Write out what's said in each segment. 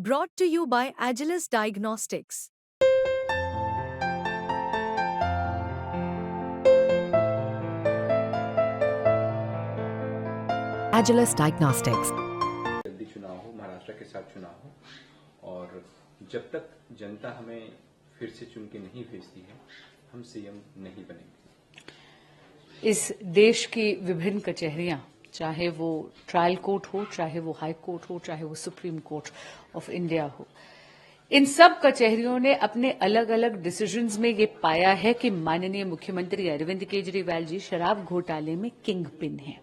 Brought to you by Agilus Diagnostics. Agilus Diagnostics. जल्दी चुनाव हो, महाराष्ट्र के साथ चुनाव हो और जब तक जनता हमें फिर से चुन के नहीं भेजती है, हम सीएम नहीं बनेंगे। इस देश की विभिन्न कचहरियां, चाहे वो ट्रायल कोर्ट हो, चाहे वो हाई कोर्ट हो, चाहे वो सुप्रीम कोर्ट ऑफ इंडिया हो, इन सब कचहरियों ने अपने अलग अलग डिसीजंस में ये पाया है कि माननीय मुख्यमंत्री अरविंद केजरीवाल जी शराब घोटाले में किंग पिन हैं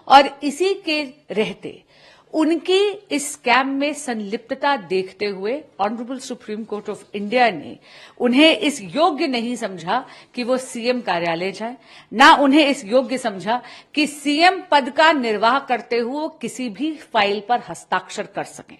और इसी के रहते उनकी इस स्कैम में संलिप्तता देखते हुए honourable supreme court of India ने उन्हें इस योग्य नहीं समझा कि वो सीएम कार्यालय जाए, ना उन्हें इस योग्य समझा कि सीएम पद का निर्वाह करते हुए वो किसी भी फाइल पर हस्ताक्षर कर सकें।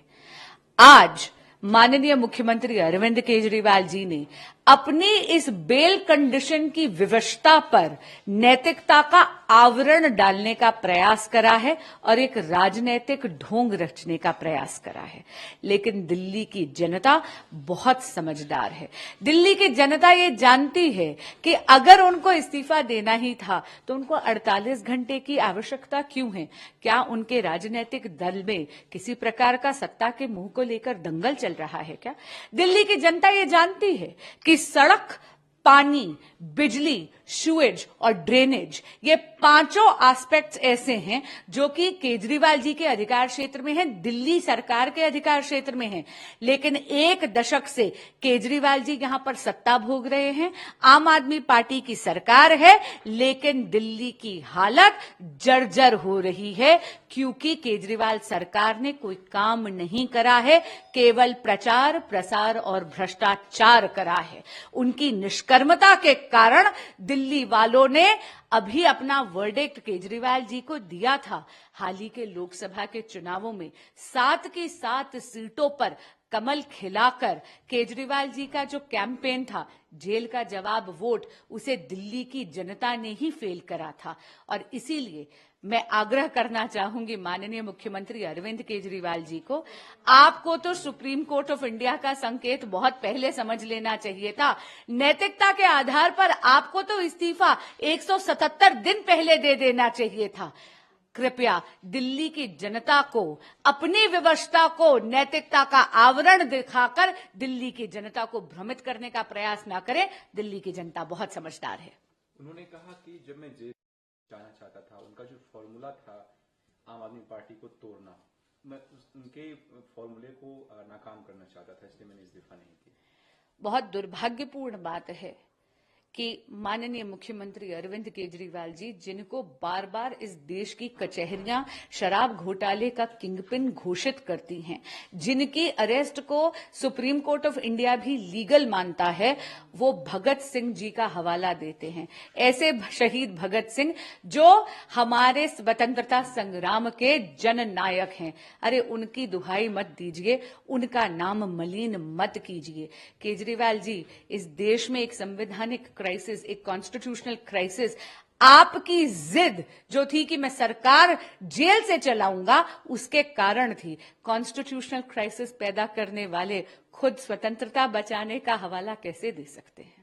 आज माननीय मुख्यमंत्री अरविंद केजरीवाल जी ने अपनी इस बेल कंडीशन की विवशता पर नैतिकता का आवरण डालने का प्रयास करा है और एक राजनीतिक ढोंग रचने का प्रयास करा है। लेकिन दिल्ली की जनता बहुत समझदार है। दिल्ली की जनता ये जानती है कि अगर उनको इस्तीफा देना ही था तो उनको 48 घंटे की आवश्यकता क्यों है? क्या उनके राजनीतिक दल में किसी प्रकार का सत्ता के मुंह को लेकर दंगल चल रहा है क्या? दिल्ली की जनता ये जानती है कि सड़क, पानी, बिजली, सुएज और ड्रेनेज, ये पांचों एस्पेक्ट्स ऐसे हैं जो कि केजरीवाल जी के अधिकार क्षेत्र में हैं, दिल्ली सरकार के अधिकार क्षेत्र में हैं। लेकिन एक दशक से केजरीवाल जी यहां पर सत्ता भोग रहे हैं, आम आदमी पार्टी की सरकार है, लेकिन दिल्ली की हालत जर्जर हो रही है क्योंकि केजरीवाल सरकार ने कोई काम नहीं करा है, केवल प्रचार, प्रसार और भ्रष्टाचार करा है। उनकी निष्कर्मता के कारण दिल्ली वालों ने अभी अपना वर्डिक्ट केजरीवाल जी को दिया था। हाल ही के लोकसभा के चुनावों में 7 की 7 सीटों पर कमल खिलाकर केजरीवाल जी का जो कैंपेन था, जेल का जवाब वोट, उसे दिल्ली की जनता ने ही फेल करा था। और इसीलिए मैं आग्रह करना चाहूंगी माननीय मुख्यमंत्री अरविंद केजरीवाल जी को, आपको तो सुप्रीम कोर्ट ऑफ इंडिया का संकेत बहुत पहले समझ लेना चाहिए था। नैतिकता के आधार पर आपको तो इस्तीफा 177 दिन पहले दे देना चाहिए था। कृपया दिल्ली की जनता को अपनी विवशता को नैतिकता का आवरण दिखाकर दिल्ली की जनता को भ्रमित करने का प्रयास न करें। दिल्ली की जनता बहुत समझदार है। उन्होंने कहा कि जब मैं जेल जाना चाहता था, उनका जो फॉर्मूला था आम आदमी पार्टी को तोड़ना, मैं उनके फॉर्मूले को नाकाम करना चाहता था, इसलिए मैंने इस्तीफा नहीं दिया। बहुत दुर्भाग्यपूर्ण बात है कि माननीय मुख्यमंत्री अरविंद केजरीवाल जी, जिनको बार बार इस देश की कचहरियां शराब घोटाले का किंगपिन घोषित करती हैं, जिनकी अरेस्ट को सुप्रीम कोर्ट ऑफ इंडिया भी लीगल मानता है, वो भगत सिंह जी का हवाला देते हैं। ऐसे शहीद भगत सिंह जो हमारे स्वतंत्रता संग्राम के जननायक हैं। अरे उनकी दुहाई मत दीजिए, उनका नाम मलिन मत कीजिए। केजरीवाल जी, इस देश में एक संवैधानिक क्राइसिस, एक कॉन्स्टिट्यूशनल क्राइसिस, आपकी जिद जो थी कि मैं सरकार जेल से चलाऊंगा, उसके कारण थी। कॉन्स्टिट्यूशनल क्राइसिस पैदा करने वाले खुद स्वतंत्रता बचाने का हवाला कैसे दे सकते हैं?